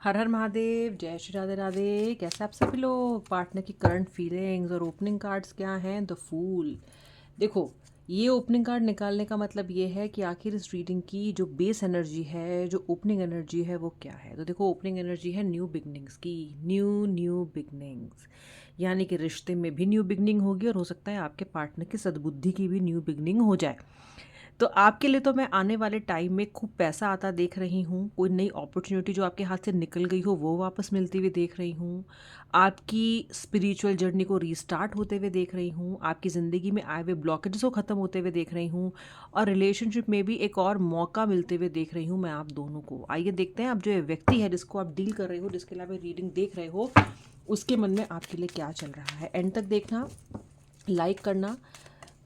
हर हर महादेव, जय श्री राधे राधे। कैसे आप सभी लोग? पार्टनर की करंट फीलिंग्स और ओपनिंग कार्ड्स क्या हैं? The fool. देखो, ये ओपनिंग कार्ड निकालने का मतलब ये है कि आखिर इस रीडिंग की जो बेस एनर्जी है, जो ओपनिंग एनर्जी है, वो क्या है। तो देखो, ओपनिंग एनर्जी है न्यू बिगनिंग्स की। न्यू न्यू बिगनिंग्स यानी कि रिश्ते में भी न्यू बिगनिंग होगी और हो सकता है आपके पार्टनर की सद्बुद्धि की भी न्यू बिगनिंग हो जाए। तो आपके लिए तो मैं आने वाले टाइम में खूब पैसा आता देख रही हूँ। कोई नई अपॉर्चुनिटी जो आपके हाथ से निकल गई हो वो वापस मिलती हुई देख रही हूँ। आपकी स्पिरिचुअल जर्नी को रीस्टार्ट होते हुए देख रही हूँ। आपकी ज़िंदगी में आए हुए ब्लॉकेजेस को ख़त्म होते हुए देख रही हूँ। और रिलेशनशिप में भी एक और मौका मिलते हुए देख रही हूँ मैं आप दोनों को। आइए देखते हैं, अब जो ये व्यक्ति है जिसको आप डील कर रहे हो, जिसके अलावा रीडिंग देख रहे हो, उसके मन में आपके लिए क्या चल रहा है। एंड तक देखना, लाइक करना।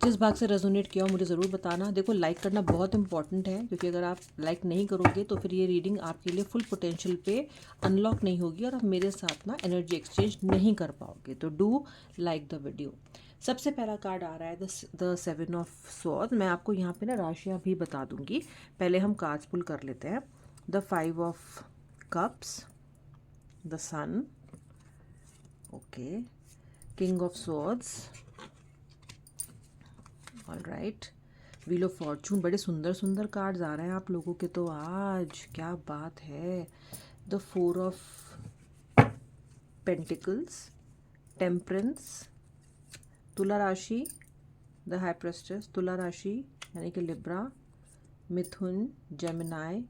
जिस भाग से रेजोनेट किया हो मुझे ज़रूर बताना। देखो, लाइक करना बहुत इंपॉर्टेंट है, क्योंकि अगर आप लाइक नहीं करोगे तो फिर ये रीडिंग आपके लिए फुल पोटेंशियल पे अनलॉक नहीं होगी और आप मेरे साथ ना एनर्जी एक्सचेंज नहीं कर पाओगे। तो डू लाइक द वीडियो। सबसे पहला कार्ड आ रहा है द 7 ऑफ स्वॉर्ड। मैं आपको यहाँ पे ना राशियाँ भी बता दूंगी। पहले हम कार्ड्स पुल कर लेते हैं। The 5 of cups, the sun, okay, king of swords, alright, wheel of fortune. बड़े सुंदर सुंदर कार्ड्स आ रहे हैं आप लोगों के तो आज, क्या बात है। द 4 ऑफ पेंटिकल्स, टेम्परेंस, तुला राशि, द हाई प्रेस्टेस, तुला राशि यानी कि लिब्रा, मिथुन, जेमिनाई।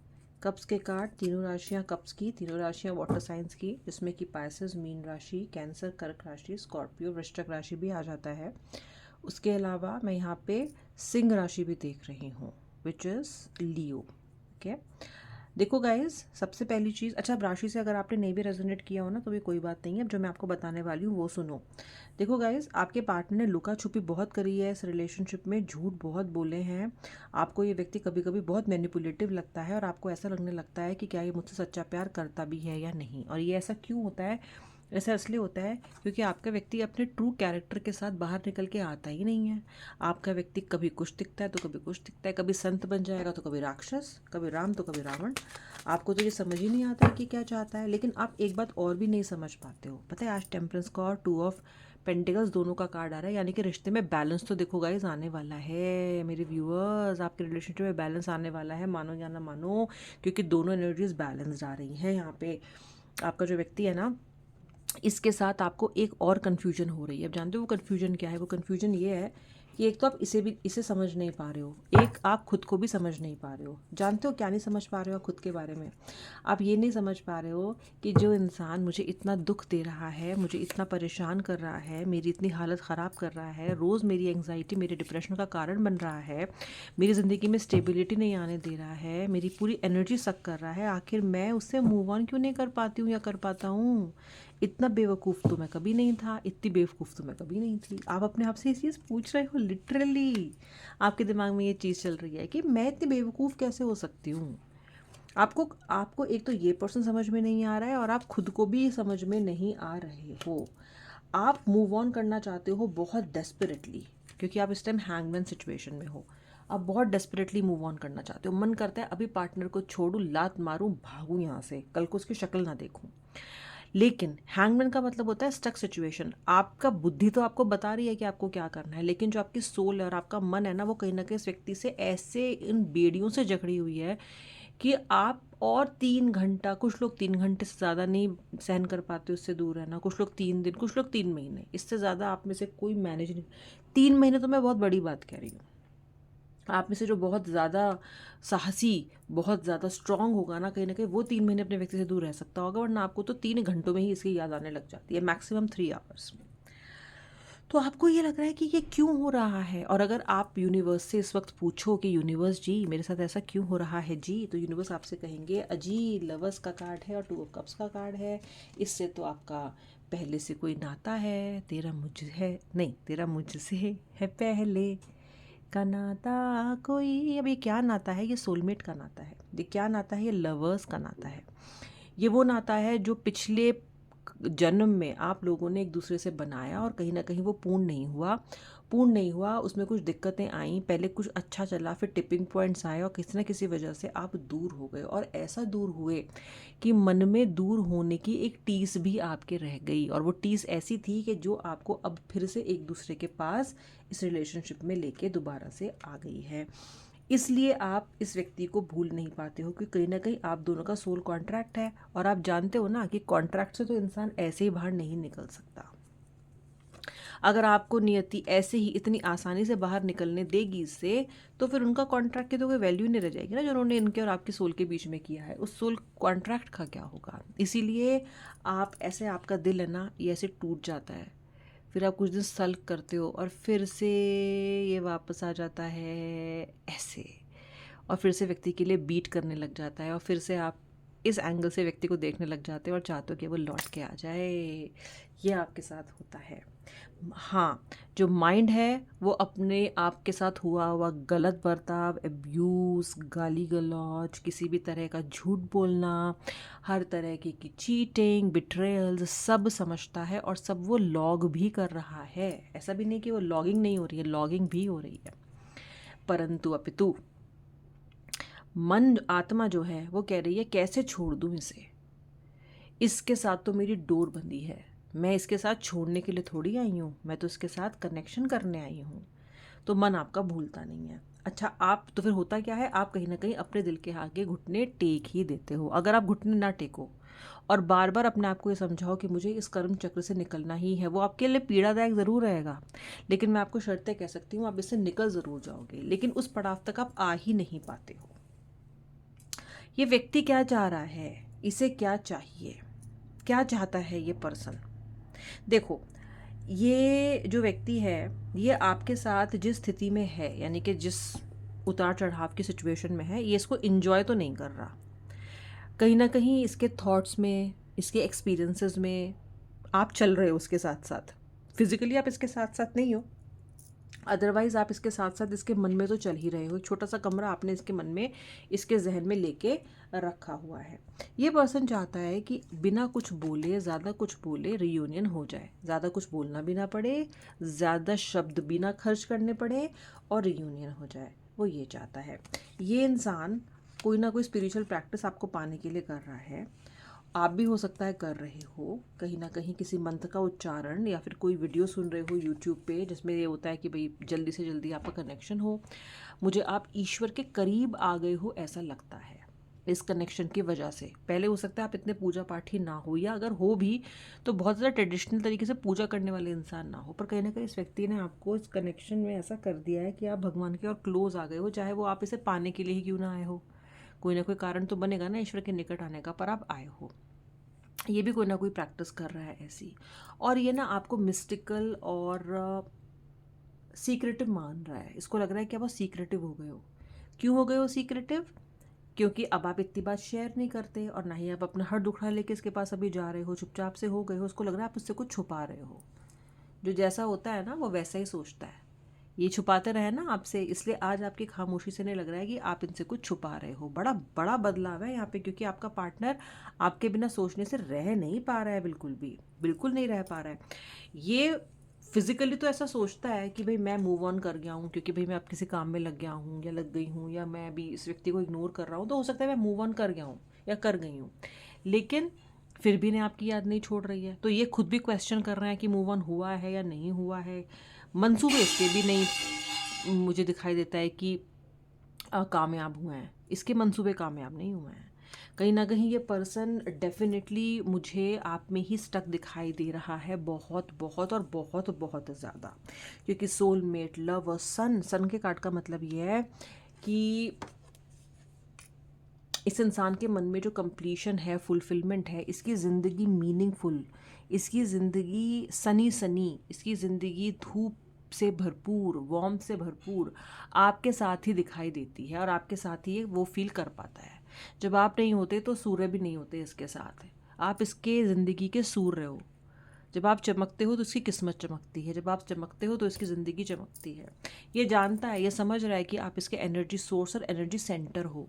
कप्स के कार्ड, तीनों राशियाँ कप्स की, तीनों राशियाँ वाटर साइंस की, जिसमें कि पाइसेस मीन राशि, कैंसर कर्क राशि, स्कॉर्पियो वृश्चिक राशि भी आ जाता है। उसके अलावा मैं यहाँ पे सिंह राशि भी देख रही हूँ, विच इज़ लियो। ओके, देखो गाइज, सबसे पहली चीज़, अच्छा, अब राशि से अगर आपने नहीं भी रेजोनेट किया हो ना तो भी कोई बात नहीं है। अब जो मैं आपको बताने वाली हूँ वो सुनो। देखो गाइज, आपके पार्टनर ने लुका छुपी बहुत करी है इस रिलेशनशिप में, झूठ बहुत बोले हैं। आपको ये व्यक्ति कभी कभी बहुत मैनिपुलेटिव लगता है और आपको ऐसा लगने लगता है कि क्या ये मुझसे सच्चा प्यार करता भी है या नहीं। और ये ऐसा क्यों होता है? ऐसा इसलिए होता है क्योंकि आपका व्यक्ति अपने ट्रू कैरेक्टर के साथ बाहर निकल के आता ही नहीं है। आपका व्यक्ति कभी कुछ दिखता है तो कभी कुछ दिखता है, कभी संत बन जाएगा तो कभी राक्षस, कभी राम तो कभी रावण। आपको तो ये समझ ही नहीं आता है कि क्या चाहता है। लेकिन आप एक बात और भी नहीं समझ पाते हो, पता है, आज टेम्परेंस का और 2 ऑफ पेंटिकल्स दोनों का कार्ड आ रहा है, यानी कि रिश्ते में बैलेंस तो देखो गाइस आने वाला है मेरे व्यूअर्स। आपके रिलेशनशिप में बैलेंस आने वाला है, मानो या ना मानो, क्योंकि दोनों एनर्जीज बैलेंस्ड आ रही हैं यहाँ पे। आपका जो व्यक्ति है ना, इसके साथ आपको एक और कन्फ्यूजन हो रही है। अब जानते हो वो कन्फ्यूजन क्या है? वो कन्फ्यूजन ये है कि एक तो आप इसे समझ नहीं पा रहे हो, एक आप खुद को भी समझ नहीं पा रहे हो। जानते हो क्या नहीं समझ पा रहे हो खुद के बारे में? आप ये नहीं समझ पा रहे हो कि जो इंसान मुझे इतना दुख दे रहा है, मुझे इतना परेशान कर रहा है, मेरी इतनी हालत ख़राब कर रहा है, रोज़ मेरी एंग्जाइटी, मेरे डिप्रेशन का कारण बन रहा है, मेरी ज़िंदगी में स्टेबिलिटी नहीं आने दे रहा है, मेरी पूरी एनर्जी सक कर रहा है, आखिर मैं उससे मूव ऑन क्यों नहीं कर पाती हूँ या कर पाता हूँ? इतना बेवकूफ़ तो मैं कभी नहीं था, इतनी बेवकूफ़ तो मैं कभी नहीं थी। आप अपने आप से ये चीज़ पूछ रहे हो, लिटरली आपके दिमाग में ये चीज़ चल रही है कि मैं इतनी बेवकूफ़ कैसे हो सकती हूँ। आपको आपको एक तो ये पर्सन समझ में नहीं आ रहा है और आप खुद को भी समझ में नहीं आ रहे हो। आप मूव ऑन करना चाहते हो बहुत डेस्परेटली, क्योंकि आप इस टाइम हैंगमैन सिचुएशन में हो। आप बहुत डेस्परेटली मूव ऑन करना चाहते हो, मन करता है अभी पार्टनर को छोड़ूं, लात मारूं, भागूं यहाँ से, कल को उसकी शक्ल ना देखूं। लेकिन हैंगमैन का मतलब होता है स्टक सिचुएशन। आपका बुद्धि तो आपको बता रही है कि आपको क्या करना है, लेकिन जो आपकी सोल है और आपका मन है ना, वो कहीं ना कहीं इस व्यक्ति से ऐसे इन बेड़ियों से जकड़ी हुई है कि आप और 3 घंटा, कुछ लोग 3 घंटे से ज़्यादा नहीं सहन कर पाते उससे दूर रहना, कुछ लोग 3 दिन, कुछ लोग 3 महीने, इससे ज़्यादा आप में से कोई मैनेज नहीं। 3 महीने तो मैं बहुत बड़ी बात कह रही हूँ। आप में से जो बहुत ज़्यादा साहसी, बहुत ज़्यादा स्ट्रांग होगा ना कहीं वो 3 महीने अपने व्यक्ति से दूर रह सकता होगा, वरना आपको तो 3 घंटों में ही इसकी याद आने लग जाती है, मैक्सिमम 3 आवर्स में। तो आपको ये लग रहा है कि ये क्यों हो रहा है? और अगर आप यूनिवर्स से इस वक्त पूछो कि यूनिवर्स जी मेरे साथ ऐसा क्यों हो रहा है जी, तो यूनिवर्स आपसे कहेंगे अजी लवर्स का कार्ड है और 2 ऑफ कप्स का कार्ड है, इससे तो आपका पहले से कोई नाता है, तेरा मुझ है नहीं, तेरा मुझसे है पहले का नाता कोई। अब ये क्या नाता है? ये सोलमेट का नाता है। ये क्या नाता है? ये लवर्स का नाता है। ये वो नाता है जो पिछले जन्म में आप लोगों ने एक दूसरे से बनाया और कहीं ना कहीं वो पूर्ण नहीं हुआ, उसमें कुछ दिक्कतें आईं, पहले कुछ अच्छा चला, फिर टिपिंग पॉइंट्स आए और किसी ना किसी वजह से आप दूर हो गए, और ऐसा दूर हुए कि मन में दूर होने की एक टीस भी आपके रह गई, और वो टीस ऐसी थी कि जो आपको अब फिर से एक दूसरे के पास इस रिलेशनशिप में लेके दोबारा से आ गई है। इसलिए आप इस व्यक्ति को भूल नहीं पाते हो कि कहीं ना कहीं आप दोनों का सोल कॉन्ट्रैक्ट है, और आप जानते हो ना कि कॉन्ट्रैक्ट से तो इंसान ऐसे ही बाहर नहीं निकल सकता। अगर आपको नियति ऐसे ही इतनी आसानी से बाहर निकलने देगी इससे, तो फिर उनका कॉन्ट्रैक्ट की तो कोई वैल्यू नहीं रह जाएगी ना, जो उन्होंने इनके और आपके सोल के बीच में किया है। उस सोल कॉन्ट्रैक्ट का क्या होगा? इसीलिए आप ऐसे, आपका दिल है ना, ये ऐसे टूट जाता है, फिर आप कुछ दिन सल्क करते हो और फिर से ये वापस आ जाता है ऐसे, और फिर से व्यक्ति के लिए बीट करने लग जाता है, और फिर से आप इस एंगल से व्यक्ति को देखने लग जाते हो और चाहते हो कि वो लौट के आ जाए। ये आपके साथ होता है। हाँ, जो माइंड है वो अपने आप के साथ हुआ हुआ गलत बर्ताव, अब्यूज़, गाली गलौज, किसी भी तरह का झूठ बोलना, हर तरह की चीटिंग, बिट्रेयल्स सब समझता है, और सब वो लॉग भी कर रहा है। ऐसा भी नहीं कि वो लॉगिंग नहीं हो रही है, लॉगिंग भी हो रही है। परंतु अपितु मन, आत्मा जो है वो कह रही है कैसे छोड़ दूँ इसे, इसके साथ तो मेरी डोर बंधी है, मैं इसके साथ छोड़ने के लिए थोड़ी आई हूँ, मैं तो इसके साथ कनेक्शन करने आई हूँ। तो मन आपका भूलता नहीं है। अच्छा, आप तो फिर होता क्या है, आप कहीं ना कहीं अपने दिल के आगे घुटने टेक ही देते हो। अगर आप घुटने ना टेको और बार बार अपने आप को ये समझाओ कि मुझे इस कर्म चक्र से निकलना ही है, वो आपके लिए पीड़ादायक ज़रूर रहेगा, लेकिन मैं आपको शर्तें कह सकती हूँ, आप इससे निकल ज़रूर जाओगे, लेकिन उस पड़ाव तक आप आ ही नहीं पाते हो। ये व्यक्ति क्या चाह रहा है, इसे क्या चाहिए, क्या चाहता है ये पर्सन? देखो, ये जो व्यक्ति है, ये आपके साथ जिस स्थिति में है, यानी कि जिस उतार चढ़ाव की सिचुएशन में है, ये इसको इंजॉय तो नहीं कर रहा। कहीं ना कहीं इसके थॉट्स में, इसके एक्सपीरियंसेस में आप चल रहे हो उसके साथ साथ। फिजिकली आप इसके साथ साथ नहीं हो, अदरवाइज़ आप इसके साथ साथ इसके मन में तो चल ही रहे हो। एक छोटा सा कमरा आपने इसके मन में, इसके जहन में लेके रखा हुआ है। ये पर्सन चाहता है कि बिना कुछ बोले, ज़्यादा कुछ बोले, रियूनियन हो जाए, ज़्यादा कुछ बोलना भी ना पड़े, ज़्यादा शब्द भी ना खर्च करने पड़े, और रियूनियन हो जाए। वो ये चाहता है। ये इंसान कोई ना कोई स्पिरिचुअल प्रैक्टिस आपको पाने के लिए कर रहा है। आप भी हो सकता है कर रहे हो, कहीं ना कहीं किसी मंत्र का उच्चारण, या फिर कोई वीडियो सुन रहे हो यूट्यूब पे जिसमें ये होता है कि भाई जल्दी से जल्दी आपका कनेक्शन हो, मुझे आप ईश्वर के करीब आ गए हो ऐसा लगता है इस कनेक्शन की वजह से। पहले हो सकता है आप इतने पूजा पाठी ना हो, या अगर हो भी तो बहुत ज़्यादा ट्रेडिशनल तरीके से पूजा करने वाले इंसान ना हो, पर कहीं ना कहीं इस व्यक्ति ने आपको इस कनेक्शन में ऐसा कर दिया है कि आप भगवान के और क्लोज आ गए हो, चाहे वो आप इसे पाने के लिए ही क्यों ना आए हो। कोई ना कोई कारण तो बनेगा ना ईश्वर के निकट आने का, पर आप आए हो। ये भी कोई ना कोई प्रैक्टिस कर रहा है ऐसी, और ये ना आपको मिस्टिकल और सीक्रेटिव मान रहा है। इसको लग रहा है कि आप सीक्रेटिव हो गए हो। क्यों हो गए हो सीक्रेटिव? क्योंकि अब आप इतनी बात शेयर नहीं करते, और ना ही आप अपना हर दुखड़ा लेके इसके पास अभी जा रहे हो, चुपचाप से हो गए हो। उसको लग रहा है आप उससे कुछ छुपा रहे हो। जो जैसा होता है ना वो वैसा ही सोचता है। ये छुपाते रहे ना आपसे, इसलिए आज आपकी खामोशी से नहीं लग रहा है कि आप इनसे कुछ छुपा रहे हो। बड़ा बड़ा बदलाव है यहाँ पे, क्योंकि आपका पार्टनर आपके बिना सोचने से रह नहीं पा रहा है, बिल्कुल भी, बिल्कुल नहीं रह पा रहा है। ये फिजिकली तो ऐसा सोचता है कि भाई मैं मूव ऑन कर गया हूँ, क्योंकि भाई मैं अब किसी काम में लग गया हूँ या लग गई हूँ, या मैं अभी इस व्यक्ति को इग्नोर कर रहा हूँ, तो हो सकता है मैं मूव ऑन कर गया हूँ या कर गई हूँ, लेकिन फिर भी इन्हें आपकी याद नहीं छोड़ रही है। तो ये खुद भी क्वेश्चन कर रहे हैं कि मूव ऑन हुआ है या नहीं हुआ है। मंसूबे इसके भी नहीं, मुझे दिखाई देता है कि कामयाब हुए हैं, इसके मंसूबे कामयाब नहीं हुए हैं। कहीं ना कहीं ये पर्सन डेफिनेटली मुझे आप में ही स्टक दिखाई दे रहा है, बहुत बहुत और बहुत बहुत ज़्यादा। क्योंकि सोलमेट, लव और सन के कार्ड का मतलब ये है कि इस इंसान के मन में जो कंप्लीशन है, फुलफिलमेंट है, इसकी ज़िंदगी मीनिंगफुल, इसकी ज़िंदगी सनी सनी, इसकी ज़िंदगी धूप से भरपूर, वार्म से भरपूर आपके साथ ही दिखाई देती है, और आपके साथ ही वो फील कर पाता है। जब आप नहीं होते तो सूर्य भी नहीं होते इसके साथ। आप इसके ज़िंदगी के सूर्य हो, जब आप चमकते हो तो इसकी किस्मत चमकती है, जब आप चमकते हो तो इसकी ज़िंदगी चमकती है। ये जानता है, ये समझ रहा है कि आप इसके एनर्जी सोर्स और एनर्जी सेंटर हो।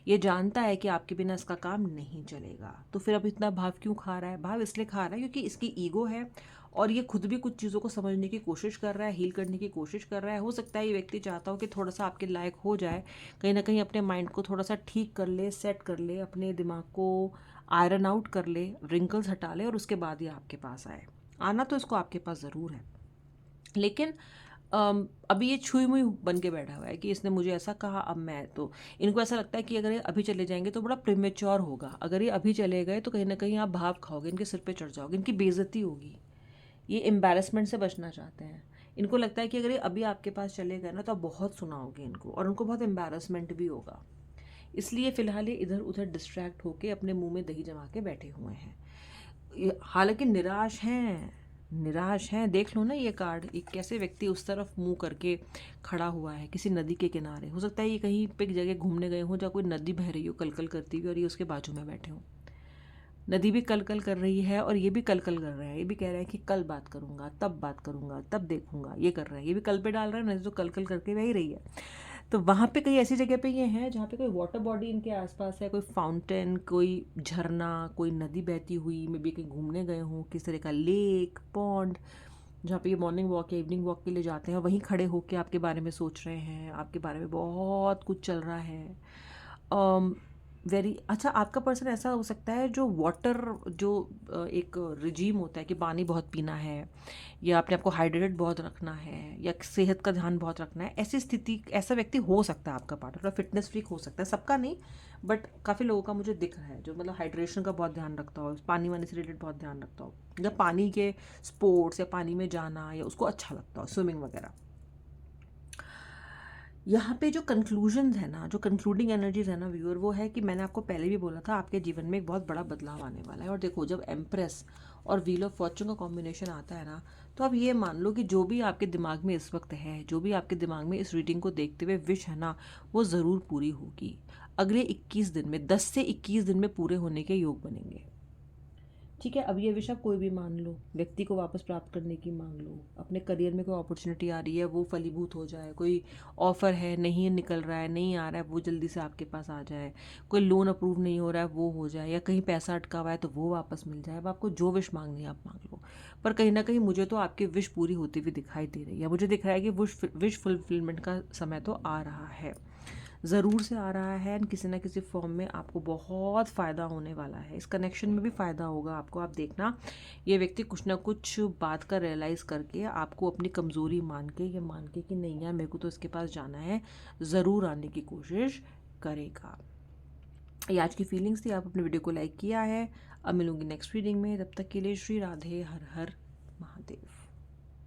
ये जानता है कि आपके बिना इसका काम नहीं चलेगा। तो फिर अब इतना भाव क्यों खा रहा है? भाव इसलिए खा रहा है क्योंकि इसकी ईगो है और ये खुद भी कुछ चीज़ों को समझने की कोशिश कर रहा है, हील करने की कोशिश कर रहा है। हो सकता है ये व्यक्ति चाहता हो कि थोड़ा सा आपके लायक हो जाए, कहीं ना कहीं अपने माइंड को थोड़ा सा ठीक कर ले, सेट कर ले, अपने दिमाग को आयरन आउट कर ले, रिंकल्स हटा ले और उसके बाद ही आपके पास आए। आना तो इसको आपके पास ज़रूर है, लेकिन अभी ये छुई मुई बन के बैठा हुआ है कि इसने मुझे ऐसा कहा, अब मैं तो इनको ऐसा लगता है कि अगर ये अभी चले जाएंगे तो बड़ा प्रीमेच्योर होगा। अगर ये अभी चले गए तो कहीं ना कहीं आप भाव खाओगे, इनके सिर पे चढ़ जाओगे, इनकी बेइज्जती होगी। ये एम्बैरेसमेंट से बचना चाहते हैं। इनको लगता है कि अगर ये अभी आपके पास चले गए ना तो आप बहुत सुनाओगे इनको और उनको बहुत एम्बैरेसमेंट भी होगा। इसलिए फ़िलहाल ये इधर उधर डिस्ट्रैक्ट होके अपने मुंह में दही जमा के बैठे हुए हैं। हालांकि निराश हैं, निराश हैं। देख लो ना ये कार्ड, एक कैसे व्यक्ति उस तरफ मुंह करके खड़ा हुआ है किसी नदी के किनारे। हो सकता है ये कहीं पे एक जगह घूमने गए हों जहाँ कोई नदी बह रही हो कलकल करती हुई और ये उसके बाजू में बैठे हों। नदी भी कल कल कर रही है और ये भी कल कल कर रहा है। ये भी कह रहा है कि कल बात करूंगा, तब बात करूंगा, तब देखूंगा। ये कर रहा है, ये भी कल पे डाल रहा है, नदी तो कल कल करके वही रही है। तो वहाँ पे कहीं ऐसी जगह पे ये हैं जहाँ पे कोई वाटर बॉडी इनके आसपास है, कोई फाउंटेन, कोई झरना, कोई नदी बहती हुई, मे बी कहीं घूमने गए हों, किस तरह का लेक, पॉन्ड, जहाँ पे ये मॉर्निंग वॉक या इवनिंग वॉक के लिए जाते हैं। वहीं खड़े होके आपके बारे में सोच रहे हैं, आपके बारे में बहुत कुछ चल रहा है। वेरी अच्छा, आपका पर्सन ऐसा हो सकता है जो वाटर, जो एक रिजीम होता है कि पानी बहुत पीना है या अपने आप को हाइड्रेटेड बहुत रखना है या सेहत का ध्यान बहुत रखना है, ऐसी स्थिति, ऐसा व्यक्ति हो सकता है आपका पार्टनर। फिटनेस फ्रीक हो सकता है, सबका नहीं बट काफ़ी लोगों का मुझे दिख रहा है, जो मतलब हाइड्रेशन का बहुत ध्यान रखता हो, पानी वानी से रिलेटेड बहुत ध्यान रखता हो, या पानी के स्पोर्ट्स या पानी में जाना या उसको अच्छा लगता हो, स्विमिंग वगैरह। यहाँ पे जो कंक्लूजन्स है ना, जो कंक्लूडिंग एनर्जीज है ना व्यूअर, वो है कि मैंने आपको पहले भी बोला था आपके जीवन में एक बहुत बड़ा बदलाव आने वाला है। और देखो, जब एम्प्रेस और व्हील ऑफ फॉर्चून का कॉम्बिनेशन आता है ना, तो अब ये मान लो कि जो भी आपके दिमाग में इस वक्त है, जो भी आपके दिमाग में इस रीडिंग को देखते हुए विश है ना, वो ज़रूर पूरी होगी। अगले 21 दिन में, 10 से 21 दिन में पूरे होने के योग बनेंगे। ठीक है, अब ये विषय कोई भी मान लो, व्यक्ति को वापस प्राप्त करने की मांग लो, अपने करियर में कोई अपॉर्चुनिटी आ रही है वो फलीभूत हो जाए, कोई ऑफर है नहीं निकल रहा है, नहीं आ रहा है, वो जल्दी से आपके पास आ जाए, कोई लोन अप्रूव नहीं हो रहा है वो हो जाए, या कहीं पैसा अटका हुआ है तो वो वापस मिल जाए। अब आपको जो विश मांगनी है आप मांग लो, पर कहीं ना कहीं मुझे तो आपकी विश पूरी होती हुई दिखाई दे रही है। मुझे दिख रहा है कि विश फुलफिलमेंट का समय तो आ रहा है, ज़रूर से आ रहा है, एंड किसी ना किसी फॉर्म में आपको बहुत फ़ायदा होने वाला है। इस कनेक्शन में भी फ़ायदा होगा आपको। आप देखना, ये व्यक्ति कुछ ना कुछ बात का रियलाइज़ करके आपको अपनी कमज़ोरी मान के, ये मान के कि नहीं यार मेरे को तो इसके पास जाना है, ज़रूर आने की कोशिश करेगा। ये आज की फीलिंग्स थी। आप अपने वीडियो को लाइक किया है। अब मिलूंगी नेक्स्ट रीडिंग में, तब तक के लिए श्री राधे, हर हर महादेव।